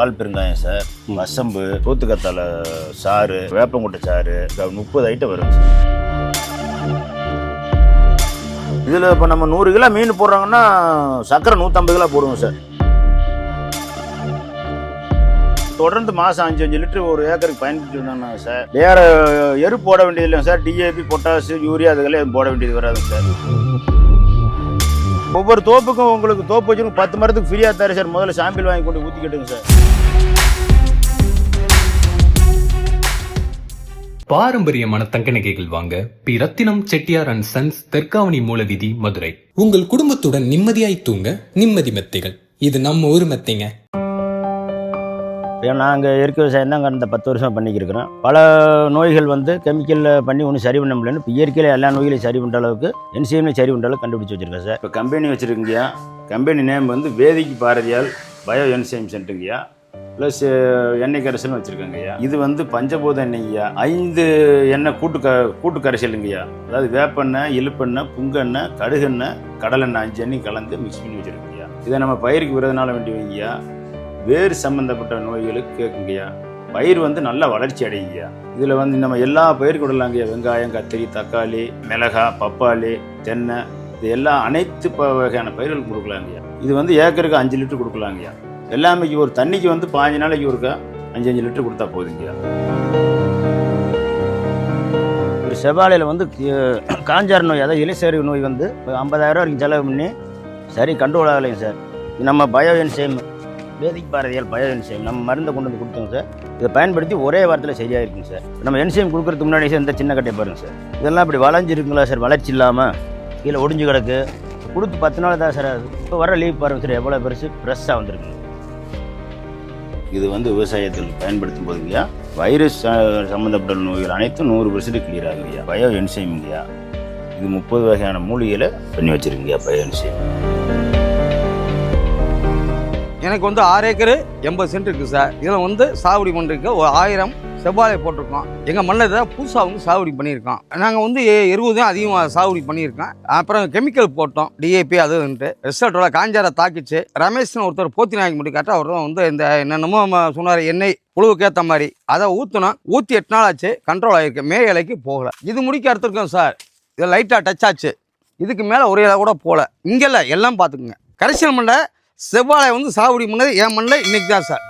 பால் பெருங்காயம் சார், வசம்பு, தூத்துக்கத்தாழை சாறு, வேப்பங்குட்டை சாறு, 30 ஐட்டம் வரும் சார். இதில் இப்போ நம்ம 100 கிலோ மீன் போடுறாங்கன்னா சர்க்கரை 150 கிலோ போடுவோம் சார். தொடர்ந்து மாதம் 5 லிட்டர் ஒரு ஏக்கருக்கு பயன்படுத்தினா சார். வேற எரு போட வேண்டியது இல்லை சார். டிஏபி, பொட்டாசு, யூரியா அதுகளே போட வேண்டியது வராது சார். ஒவ்வொரு தோப்புக்கும் உங்களுக்கு தோப்பு வச்சு 10 மரத்துக்கு ஃப்ரீயாக தர சார். முதல்ல சாம்பிள் வாங்கி கொண்டு ஊற்றிக்கிட்டுங்க சார். பாரம்பரியமான தங்க நகைகள் வாங்க P Rathinam Chettiar and sons, Therkavani Moolaveedhi, Madurai. உங்கள் குடும்பத்துடன் நிம்மதியாய் தூங்க நிம்மதி மெத்தைகள். இது நம்ம ஊர் மெத்தைங்க. நாங்கள் இயற்கை விவசாயம் தான் கடந்த 10 வருஷமாக பண்ணிக்கிருக்கிறோம். பல நோய்கள் கெமிக்கலில் பண்ணி ஒன்றும் சரி பண்ண முடியலன்னு இப்போ இயற்கையில் எல்லா நோய்களையும் சரி பண்ணுற அளவுக்கு என்சிஎம்லையும் சரி பண்ணுற அளவுக்கு கண்டுபிடிச்சி வச்சுருக்கேன் சார். இப்போ கம்பெனி வச்சுருக்கீங்கயா. கம்பெனி நேம் வேதிக்கு பாரதியால் பயோ என்சிஎம் சென்ட்டுங்கய்யா. ப்ளஸ் எண்ணெய் கரைசல்னு வச்சுருக்காங்கய்யா. இது பஞ்சபூத எண்ணெய்யா. 5 எண்ணெய் கூட்டு கரைசலுங்கய்யா. அதாவது வேப்பெண்ணெய், இழுப்பெண்ணெய், புங்கெண்ணெய், கடுகெண்ணெய், கடலெண்ணெய் 5 எண்ணெய் கலந்து மிக்ஸ் பண்ணி வச்சுருக்கீங்கய்யா. இதை நம்ம பயிருக்கு விடுறதுனால வேண்டி வைங்கய்யா. வேறு சம்மந்தப்பட்ட நோய்களுக்கு கேட்குங்கய்யா. பயிர் நல்ல வளர்ச்சி அடையுங்கய்யா. இதில் நம்ம எல்லா பயிருக்கு விடலாங்கய்யா. வெங்காயம், கத்திரி, தக்காளி, மிளகாய், பப்பாளி, தென்னை, இது எல்லாம் அனைத்து வகையான பயிர்களுக்கு கொடுக்கலாங்கய்யா. இது ஏக்கருக்கு 5 லிட்டர் கொடுக்கலாங்கய்யா. எல்லாமே ஒரு தண்ணிக்கு 15 நாளைக்கு ஒருக்கா 5 லிட்டர் கொடுத்தா போதுங்கய்யா. ஒரு செவ்வாழையில் காஞ்சார் நோய், அதாவது இலைச்சேர்வு நோய் 50,000 வரைக்கும் செலவு பண்ணி சரி கண்ட்ரோல் ஆகலைங்க சார். நம்ம பயோ என்சைம் வேதிக் பாரதியால் பயோ என்சைம் நம்ம மருந்தை கொண்டு கொடுத்தோங்க சார். இதை பயன்படுத்தி ஒரே வாரத்தில் சரியாக இருக்குங்க சார். நம்ம என்சைம் கொடுக்குறதுக்கு முன்னாடி சார் இந்த சின்ன கட்டையை பாருங்கள் சார். இதெல்லாம் இப்படி வளைஞ்சிருக்குங்களா சார், வளர்ச்சி இல்லாமல் கீழே ஒடிஞ்சு கிடக்கு. கொடுத்து 10 நாள் தான் சார் ஆகுது. இப்போ வர லீவ் பாருங்கள் சார், எவ்வளோ பெருசு ஃப்ரெஷ்ஷாக வந்துருக்குங்க. இது விவசாயத்தில் பயன்படுத்தும் போதுங்கய்யா வைரஸ் சம்மந்தப்பட்ட நோய்கள் அனைத்தும் 100% கிளியர் ஆகுங்கய்யா. பயோ என்சைம்ங்கய்யா. இது 30 வகையான மூலிகையில் பண்ணி வச்சுருக்கீங்கய்யா பயோ என்சைம். எனக்கு 6 ஏக்கரு 80 சென்ட் இருக்குது சார். இதில் சாகுபடி பண்ணுறதுக்கு ஒரு 1000 செவ்வாழை போட்டிருக்கோம். எங்கள் மண்ணில் தான் புதுசாக சாகுபடி பண்ணியிருக்கோம். நாங்கள் 20 தான் அதிகமாக சாகுபடி பண்ணியிருக்கோம். அப்புறம் கெமிக்கல் போட்டோம், டிஏபி அதுன்ட்டு. ரிசல்ட்டோட காஞ்சாரை தாக்கிச்சு. ரமேஷ்னு ஒருத்தர் போத்தி நாய்க்கு முடி காட்ட அவர் இந்த என்னென்னமோ சொன்னார், எண்ணெய் புழுவுக்கு ஏற்ற மாதிரி அதை ஊற்றினோம். 8 நாள் ஆச்சு, கண்ட்ரோல் ஆகிருக்கு. மே இலைக்கு போகலை. இது முடிக்க எடுத்துருக்கோம் சார். இது லைட்டாக டச் ஆச்சு. இதுக்கு மேலே ஒரு இலை கூட போகல. இங்கே இல்லை, எல்லாம் பார்த்துக்குங்க. கரைசல் மண்டை செவ்வாழை சாகுபடி பண்ணது என் மண்ணில் இன்றைக்கி தான் சார்.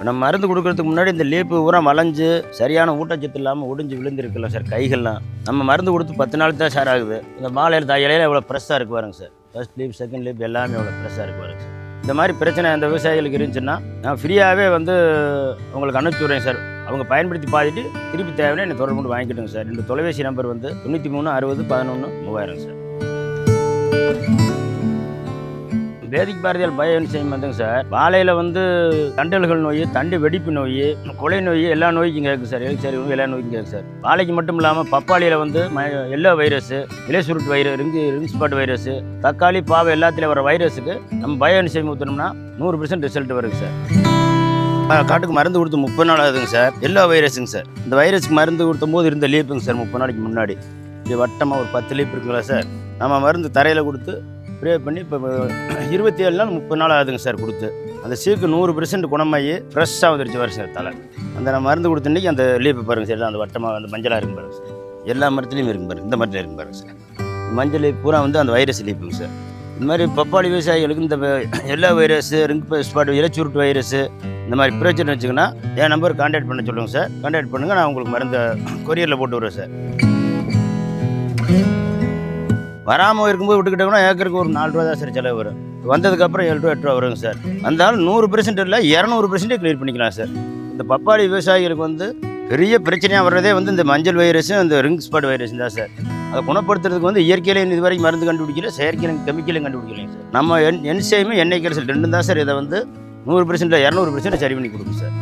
நம்ம மருந்து கொடுக்கறதுக்கு முன்னாடி இந்த லீப்பு உரம் வளைஞ்சு சரியான ஊட்டச்சத்து இல்லாமல் ஒடிஞ்சு விழுந்துருக்குல்ல சார் கைகள்லாம். நம்ம மருந்து கொடுத்து 10 நாள் தான் சார் ஆகுது. இந்த மாலையில் இலையில எவ்வளோ ஃப்ரெஷ்ஷாக இருக்கு பாருங்க sir. First leaf, second leaf எல்லாமே எவ்வளோ ஃப்ரெஷ்ஷாக இருக்கு பாருங்க சார். இந்த மாதிரி பிரச்சனை அந்த விவசாயிகளுக்கு இருந்துச்சுன்னா நான் ஃப்ரீயாகவே உங்களுக்கு அனுப்பிச்சி விட்றேன் சார். அவங்க பயன்படுத்தி பார்த்துட்டு திருப்பி தேவைன்னா என்னை தொடர்பு கொண்டு வாங்கிக்கிட்டுங்க சார். இந்த தொலைபேசி நம்பர் 93 60 11 3000 சார். வேதிக் பாரதியால் பயோ என்சைம் சார். வாழையில் தண்டல்கள் நோய், தண்டு வெடிப்பு நோய், கொலை நோய், எல்லா நோய்க்கும் கேட்குது சார். எலிச்சேரி நோய் எல்லா நோய்க்கும் கேட்குது சார். வாழைக்கு மட்டும் இல்லாமல் பப்பாளியில் எல்லோ வைரஸ், இலை சுருட்டு வைரஸ், ரிங் ஸ்பாட் வைரஸ், தக்காளி, பாவை எல்லாத்துலேயும் வர வைரஸுக்கு நம்ம பயோ என்சைம் ஊற்றினோம்னா 100% ரிசல்ட் வருது சார். காட்டுக்கு மருந்து கொடுத்து 30 நாள் ஆகுதுங்க சார். Yellow வைரஸுங்க sir. இந்த வைரஸுக்கு மருந்து கொடுத்தும் போது இருந்த லீப்புங்க சார் 30 நாளைக்கு முன்னாடி. இது வட்டமாக ஒரு 10 லீப் இருக்குங்களா சார். நம்ம மருந்து தரையில் கொடுத்து ஸ்ப்ரே பண்ணி இப்போ 27 நாள் 30 நாள் ஆகுதுங்க சார் கொடுத்து. அந்த சீக்கு 100% குணமாகி ஃப்ரெஷ்ஷாக வந்துருச்சு வரும் சார் தலை. அந்த நம்ம மருந்து கொடுத்த அன்றைக்கி அந்த லீப்பு பாருங்கள் சார். அந்த வட்டமாக அந்த மஞ்சளாக இருக்கும் பாருங்கள் சார். எல்லா மரத்துலேயும் இருக்கும் பாருங்கள். இந்த மரத்தில் இருக்கும் பாருங்கள் சார். மஞ்சள் லீப் பூரா அந்த வைரஸ் லீப்புங்க சார். இந்த மாதிரி பப்பாளி விவசாயிகளுக்கு இந்த எல்லா வைரஸ், ரிங் ஸ்பாட், இலைச்சுருட்டு வைரஸ், இந்த மாதிரி பிரச்சனை வச்சுங்கன்னா என் நம்பர் கான்டாக்ட் பண்ண சொல்லுங்கள் சார். கான்டாக்ட் பண்ணுங்கள், நான் உங்களுக்கு மருந்து கொரியரில் போட்டு விடுறேன் சார். வராமல் இருக்கும்போது விட்டுக்கிட்டோம்னா ஏக்கருக்கு ஒரு 4 ரூபா தான் சார் செலவு வரும். வந்ததுக்கப்புறம் 7 ரூபா 8 ரூபா வருங்க சார். அதனால 100% இல்லை 200% கிளியர் பண்ணிக்கலாம் சார். இந்த பப்பாளி விவசாயிகளுக்கு பெரிய பிரச்சனையாக வர்றதே இந்த மஞ்சள் வைரஸும் இந்த ரிங் ஸ்பாட் வைரஸ் தான் சார். அதை குணப்படுத்துறதுக்கு இயற்கையிலையும் இது வரைக்கும் மருந்து கண்டுபிடிக்கல, செயற்கையிலும் கெமிக்கலையும் கண்டுபிடிக்கலைங்க சார். நம்ம என்சைமும் எண்ணெய் கரைசல் 2 தான் சார். இதை 100% 200% சரி பண்ணி கொடுக்கும் சார்.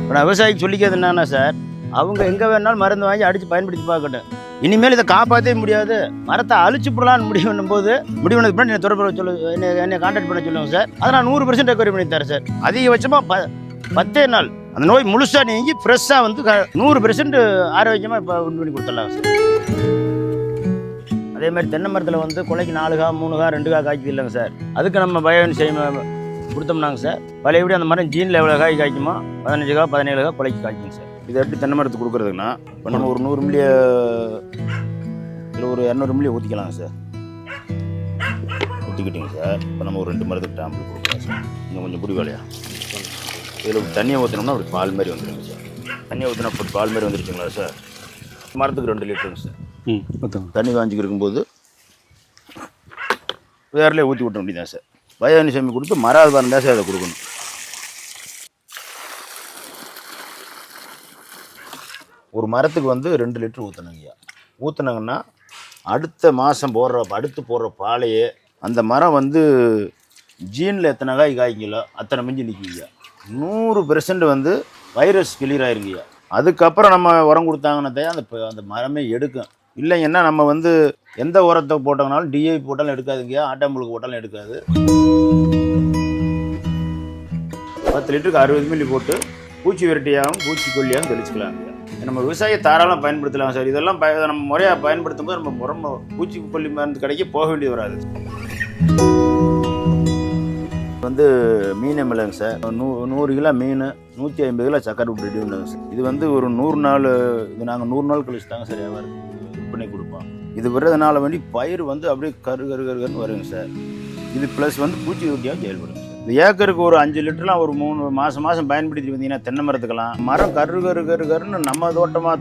இப்போ நான் விவசாயிக்கு சொல்லிக்கிறது என்னன்னா சார், அவங்க எங்கே வேணாலும் மருந்து வாங்கி அடித்து பயன்படுத்தி பார்க்கட்டும். இனிமேல் இதை காப்பாற்றவே முடியாது, மரத்தை அழிச்சு போடலான்னு முடிவு பண்ணும்போது முடிவுனதுக்கு முன்னாடி என்னை தொடர்பு என்னை கான்டாக்ட் பண்ண சொல்லுங்கள் சார். அதை நான் 100% ரெக்கவரி பண்ணி தரேன் சார். அதிகபட்சமாக 10 நாள் அந்த நோய் முழுசாக நீங்கி ஃப்ரெஷ்ஷாக 100% ஆரோக்கியமாக இப்போ உண்டு பண்ணி கொடுத்துடலாம் சார். அதே மாதிரி தென்னை மரத்தில் வந்து கொலைக்கு 4 கா 3 கா 2 கா காய்க்குது இல்லைங்க சார். அதுக்கு நம்ம பயோஎன்சைம் கொடுத்தோம்னாங்க சார், பழையபடி அந்த மரம் ஜீனில் எவ்வளோ காய் காய்க்குமோ 15 கா 17 கா கொலைக்கு காய்க்குங்க சார். இதை எப்படி தென்னை மரத்துக்கு கொடுக்குறதுக்குன்னா இப்போ நம்ம ஒரு 100 மில்லிய இல்லை ஒரு 200 மில்லியை ஊற்றிக்கலாங்க சார். ஊற்றிக்கிட்டீங்க சார். இப்போ நம்ம ஒரு 2 மரத்துக்கு டேம்பிள் கொடுக்கலாம் சார். இன்னும் கொஞ்சம் புடிவாலையா இதில் தண்ணியை ஊற்றினோம்னா அப்படி பால் மாதிரி வந்துடுங்க சார். தண்ணியை ஊற்றினா அப்படி பால் மாதிரி வந்துருச்சுங்களா சார். மரத்துக்கு 2 லிட்டருங்க சார். தண்ணி காஞ்சிக்கு இருக்கும்போது வேர்லேயே ஊற்றி விட்ட வேண்டியதான் சார். பயோஎன்சைம் கொடுத்து மரம் இருந்தால் சார் அதை கொடுக்கணும். ஒரு மரத்துக்கு வந்து 2 லிட்டர் ஊற்றணுங்கய்யா. ஊற்றுனாங்கன்னா அடுத்த மாதம் அடுத்து போடுற பாலையே அந்த மரம் வந்து ஜீனில் எத்தனை காய் காய்ங்களோ அத்தனை மிஞ்சி நிற்குங்கய்யா. 100% வந்து வைரஸ் கிளியர் ஆயிருங்கய்யா. அதுக்கப்புறம் நம்ம உரம் கொடுத்தாங்கன்னா அந்த மரமே எடுக்கும். இல்லைங்கன்னா நம்ம வந்து எந்த உரத்தை போட்டோம்னாலும் டிஐ போட்டாலும் எடுக்காதுங்கய்யா, ஆட்டாம்புழுக்கு போட்டாலும் எடுக்காது. 10 லிட்டருக்கு 60 மில்லி போட்டு பூச்சி விரட்டியாகவும் பூச்சிக்கொல்லியாகவும் தெளிச்சுக்கலாங்கய்யா. நம்ம விவசாய தாராளமாக பயன்படுத்தலாம் சார். இதெல்லாம் நம்ம முறையாக பயன்படுத்தும் போது நம்ம உரம் பூச்சிக்கொல்லி மருந்து கடைக்கு போக வேண்டியது வராது. வந்து மீன் மிளகுங்க சார். 100 கிலோ மீன் 150 கிலோ சக்கரை விட்டு ரெடி பண்ணுங்க சார். இது வந்து ஒரு 100 நாள், இது நாங்கள் 100 நாள் கழிச்சு தாங்க சார் வியாபாரம் விற்பனை கொடுப்போம். இது வர்றதுனால வேண்டி பயிர் வந்து அப்படியே கருன்னு வருங்க சார். இது ப்ளஸ் வந்து பூச்சி ஊட்டியாக செயல்படுங்க சார். இது ஏக்கருக்கு ஒரு 5 லிட்டர்லாம் ஒரு 3 மாதம் பயன்படுத்தி வந்தீங்கன்னா தென்னை மரத்துக்கலாம் மரம் கருன்னு நம்ம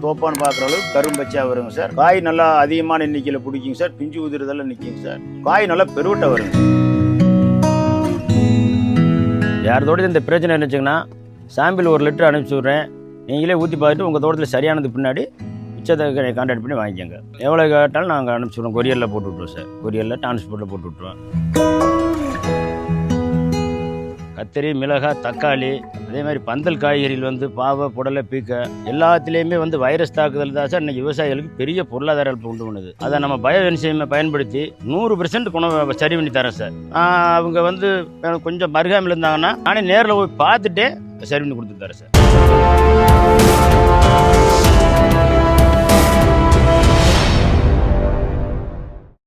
தோப்பான்னு பார்க்குற அளவுக்கு கரும்பச்சையாக வருங்க சார். காய் நல்லா அதிகமான எண்ணிக்கையில் பிடிக்குங்க சார். பிஞ்சு உதிரதெல்லாம் நிற்குங்க சார். காய் நல்லா பெருவட்டாக வருங்க. யார் இந்த பிரச்சனை இருந்துச்சுங்கன்னா சாம்பிள் 1 லிட்டர் அனுப்பிச்சி விட்றேன். நீங்களே ஊற்றி பார்த்துட்டு உங்கள் தோட்டத்தில் சரியானது பின்னாடி மிச்சத்தை கான்டாக்ட் பண்ணி வாங்கிக்கோங்க. எவ்வளோ கேட்டாலும் நாங்கள் அனுப்பிச்சி விட்றோம். கொரியரில் போட்டு விட்ருவோம் சார். கொரியரில் டிரான்ஸ்போர்ட்டில் போட்டு விட்ருவோம். கத்திரி, மிளகாய், தக்காளி, அதே மாதிரி பந்தல் காய்கறிகள் வந்து பாவை, புடலை, பீக்க எல்லாத்துலேயுமே வந்து வைரஸ் தாக்குதல் தான் சார் இன்றைக்கி விவசாயிகளுக்கு பெரிய பொருளாதார இழப்பு உண்டு பண்ணுது. அதை நம்ம பயோஎன்சைமை பயன்படுத்தி 100% குணம் சரி பண்ணி தரேன் சார். அவங்க வந்து கொஞ்சம் மருகாமல் இருந்தாங்கன்னா நானே நேரில் போய் பார்த்துட்டே சரி பண்ணி கொடுத்து தரேன் சார்.